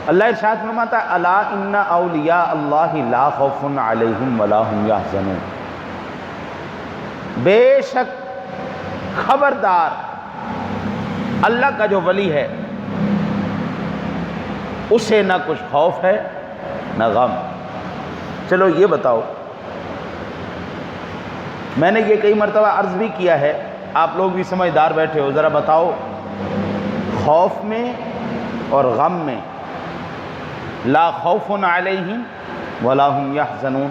اللہ ارشاد فرماتا ہے الا ان اولیاء اللہ لا خوف علیہم ولا هم یحزنون، بے شک خبردار اللہ کا جو ولی ہے اسے نہ کچھ خوف ہے نہ غم۔ چلو یہ بتاؤ، میں نے یہ کئی مرتبہ عرض بھی کیا ہے، آپ لوگ بھی سمجھدار بیٹھے ہو، ذرا بتاؤ خوف میں اور غم میں لا خوف علیہم ولا هم یحزنون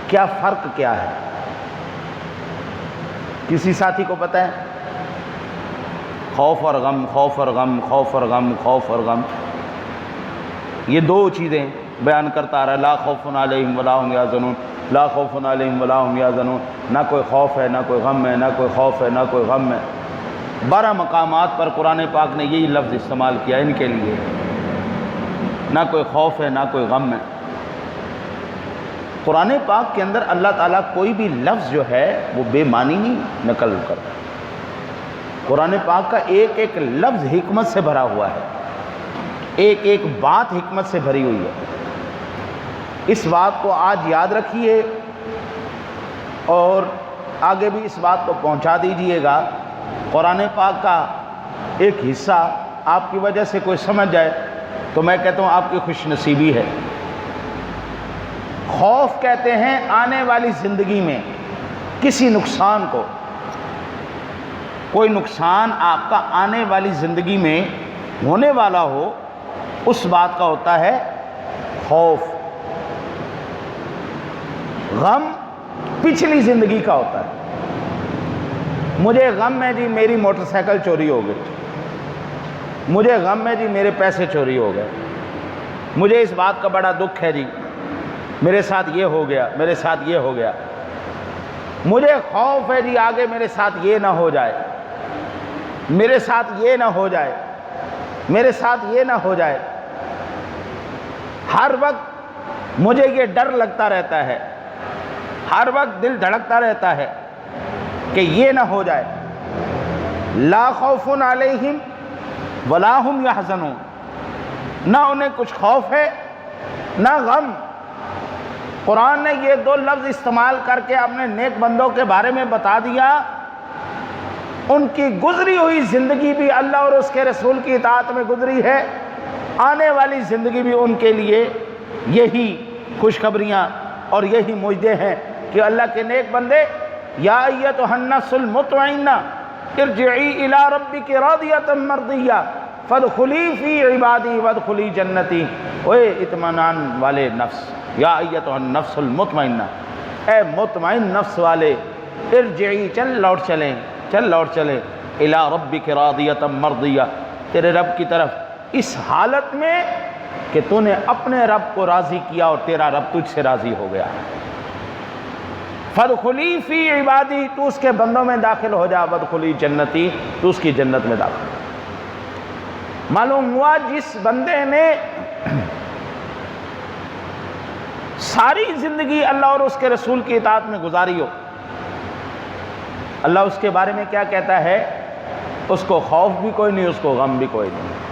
کیا فرق کیا ہے؟ کسی ساتھی کو پتہ ہے؟ خوف اور غم، خوف اور غم، خوف اور غم، خوف اور غم، یہ دو چیزیں بیان کرتا رہا، لا خوف علیہم ولا هم یحزنون، لا خوف علیہم ولا هم یحزنون، نہ کوئی خوف ہے نہ کوئی غم ہے، نہ کوئی خوف ہے نہ کوئی غم ہے۔ 12 مقامات پر قرآن پاک نے یہی لفظ استعمال کیا ان کے لیے، نہ کوئی خوف ہے نہ کوئی غم ہے۔ قرآن پاک کے اندر اللہ تعالیٰ کوئی بھی لفظ جو ہے وہ بے معنی نہیں نقل کرتا۔ قرآن پاک کا ایک ایک لفظ حکمت سے بھرا ہوا ہے، ایک ایک بات حکمت سے بھری ہوئی ہے۔ اس بات کو آج یاد رکھیے اور آگے بھی اس بات کو پہنچا دیجئے گا۔ قرآن پاک کا ایک حصہ آپ کی وجہ سے کوئی سمجھ جائے تو میں کہتا ہوں آپ کی خوش نصیبی ہے۔ خوف کہتے ہیں آنے والی زندگی میں کسی نقصان کو، کوئی نقصان آپ کا آنے والی زندگی میں ہونے والا ہو، اس بات کا ہوتا ہے خوف۔ غم پچھلی زندگی کا ہوتا ہے۔ مجھے غم ہے جی میری موٹر سائیکل چوری ہو گئی، مجھے غم ہے جی میرے پیسے چوری ہو گئے، مجھے اس بات کا بڑا دکھ ہے جی میرے ساتھ یہ ہو گیا، میرے ساتھ یہ ہو گیا، مجھے خوف ہے جی آگے میرے ساتھ یہ نہ ہو جائے، میرے ساتھ یہ نہ ہو جائے، میرے ساتھ یہ نہ ہو جائے۔ ہر وقت مجھے یہ ڈر لگتا رہتا ہے، ہر وقت دل دھڑکتا رہتا ہے کہ یہ نہ ہو جائے۔ لا خوف علیہم ولا هم یحزنون، نہ انہیں کچھ خوف ہے نہ غم۔ قرآن نے یہ دو لفظ استعمال کر کے اپنے نیک بندوں کے بارے میں بتا دیا، ان کی گزری ہوئی زندگی بھی اللہ اور اس کے رسول کی اطاعت میں گزری ہے، آنے والی زندگی بھی ان کے لیے یہی خوشخبریاں اور یہی معجزے ہیں کہ اللہ کے نیک بندے یا ایتھا النفس المطمئنہ ارجعی الی ربک راضیۃ مرضیہ فادخلی فی عبادی وادخلی جنتی۔ اوے اطمینان والے نفس، یا ایتھا النفس المطمئنہ، اے مطمئن نفس والے، ارجعی چل لوٹ چلیں، چل لوٹ چلیں، الی ربک راضیۃ مرضیہ، تیرے رب کی طرف اس حالت میں کہ تو نے اپنے رب کو راضی کیا اور تیرا رب تجھ سے راضی ہو گیا۔ فادخلی فی عبادی، تو اس کے بندوں میں داخل ہو جا، وادخلی جنتی، تو اس کی جنت میں داخل ہو۔ معلوم ہوا جس بندے نے ساری زندگی اللہ اور اس کے رسول کی اطاعت میں گزاری ہو، اللہ اس کے بارے میں کیا کہتا ہے؟ اس کو خوف بھی کوئی نہیں، اس کو غم بھی کوئی نہیں۔